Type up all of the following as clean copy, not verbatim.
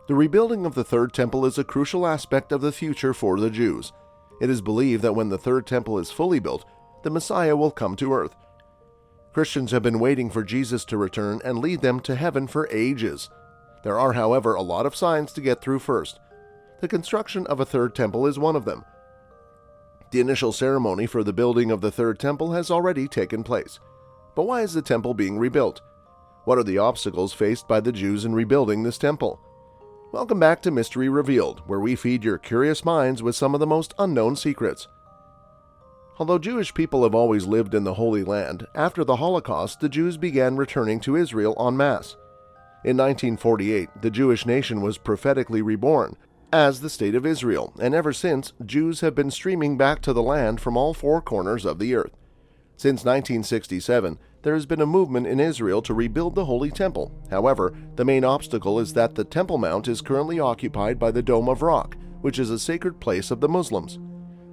The rebuilding of the Third Temple is a crucial aspect of the future for the Jews. It is believed that when the Third Temple is fully built, the Messiah will come to earth. Christians have been waiting for Jesus to return and lead them to heaven for ages. There are, however, a lot of signs to get through first. The construction of a Third Temple is one of them. The initial ceremony for the building of the Third Temple has already taken place. But why is the temple being rebuilt? What are the obstacles faced by the Jews in rebuilding this temple? Welcome back to Mystery Revealed, where we feed your curious minds with some of the most unknown secrets. Although Jewish people have always lived in the Holy Land, after the Holocaust, the Jews began returning to Israel en masse. In 1948, the Jewish nation was prophetically reborn as the State of Israel, and ever since, Jews have been streaming back to the land from all four corners of the earth. Since 1967, there has been a movement in Israel to rebuild the Holy Temple. However, the main obstacle is that the Temple Mount is currently occupied by the Dome of Rock, which is a sacred place of the Muslims.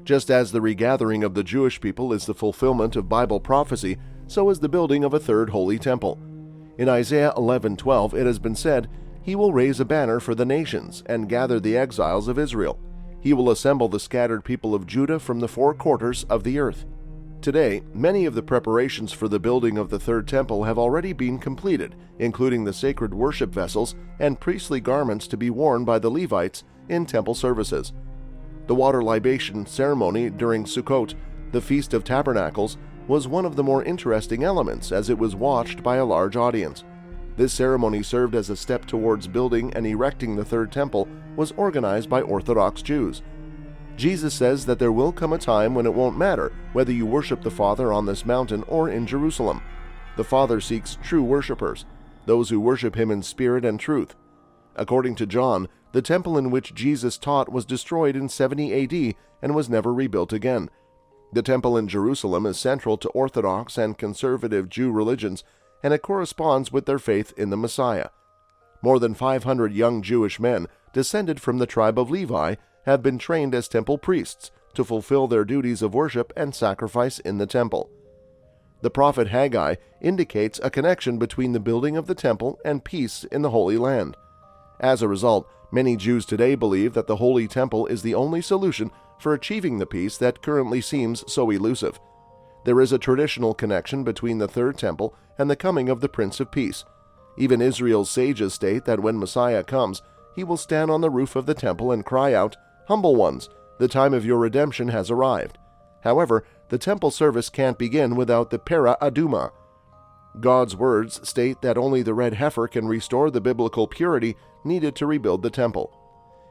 Just as the regathering of the Jewish people is the fulfillment of Bible prophecy, so is the building of a third Holy Temple. In Isaiah 11:12, it has been said, "He will raise a banner for the nations and gather the exiles of Israel. He will assemble the scattered people of Judah from the four quarters of the earth." Today, many of the preparations for the building of the Third Temple have already been completed, including the sacred worship vessels and priestly garments to be worn by the Levites in temple services. The water libation ceremony during Sukkot, the Feast of Tabernacles, was one of the more interesting elements as it was watched by a large audience. This ceremony served as a step towards building and erecting the Third Temple, was organized by Orthodox Jews. Jesus says that there will come a time when it won't matter whether you worship the Father on this mountain or in Jerusalem. The Father seeks true worshipers, those who worship Him in spirit and truth. According to John, the temple in which Jesus taught was destroyed in 70 AD and was never rebuilt again. The temple in Jerusalem is central to Orthodox and conservative Jew religions, and it corresponds with their faith in the Messiah. More than 500 young Jewish men, descended from the tribe of Levi, have been trained as temple priests to fulfill their duties of worship and sacrifice in the temple. The prophet Haggai indicates a connection between the building of the temple and peace in the Holy Land. As a result, many Jews today believe that the Holy Temple is the only solution for achieving the peace that currently seems so elusive. There is a traditional connection between the Third Temple and the coming of the Prince of Peace. Even Israel's sages state that when Messiah comes, he will stand on the roof of the temple and cry out, "Humble ones, the time of your redemption has arrived." However, the temple service can't begin without the Pera Aduma. God's words state that only the red heifer can restore the biblical purity needed to rebuild the temple.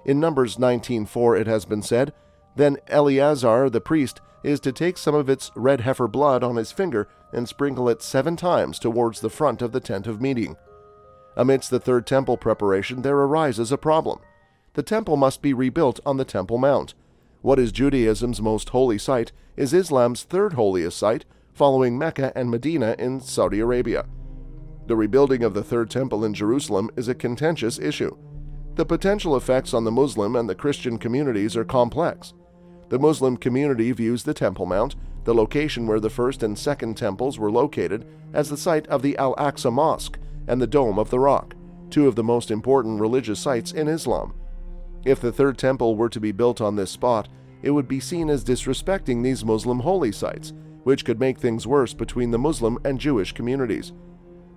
In Numbers 19:4 it has been said, "Then Eleazar the priest is to take some of its red heifer blood on his finger and sprinkle it 7 times towards the front of the tent of meeting." Amidst the Third Temple preparation, there arises a problem. The temple must be rebuilt on the Temple Mount. What is Judaism's most holy site is Islam's third holiest site, following Mecca and Medina in Saudi Arabia. The rebuilding of the Third Temple in Jerusalem is a contentious issue. The potential effects on the Muslim and the Christian communities are complex. The Muslim community views the Temple Mount, the location where the first and second temples were located, as the site of the Al-Aqsa Mosque and the Dome of the Rock, two of the most important religious sites in Islam. If the Third Temple were to be built on this spot, it would be seen as disrespecting these Muslim holy sites, which could make things worse between the Muslim and Jewish communities.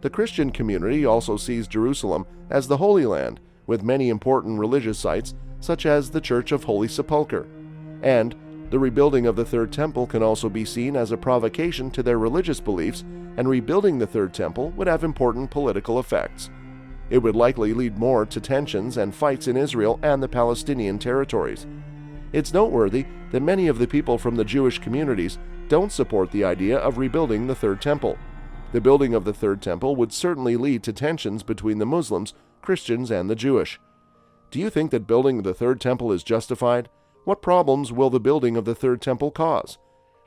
The Christian community also sees Jerusalem as the Holy Land, with many important religious sites, such as the Church of Holy Sepulchre. And the rebuilding of the Third Temple can also be seen as a provocation to their religious beliefs, and rebuilding the Third Temple would have important political effects. It would likely lead more to tensions and fights in Israel and the Palestinian territories. It's noteworthy that many of the people from the Jewish communities don't support the idea of rebuilding the Third Temple. The building of the Third Temple would certainly lead to tensions between the Muslims, Christians, and the Jewish. Do you think that building the Third Temple is justified? What problems will the building of the Third Temple cause?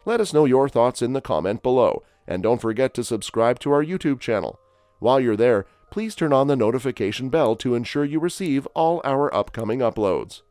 Let us know your thoughts in the comment below, and don't forget to subscribe to our YouTube channel. While you're there, please turn on the notification bell to ensure you receive all our upcoming uploads.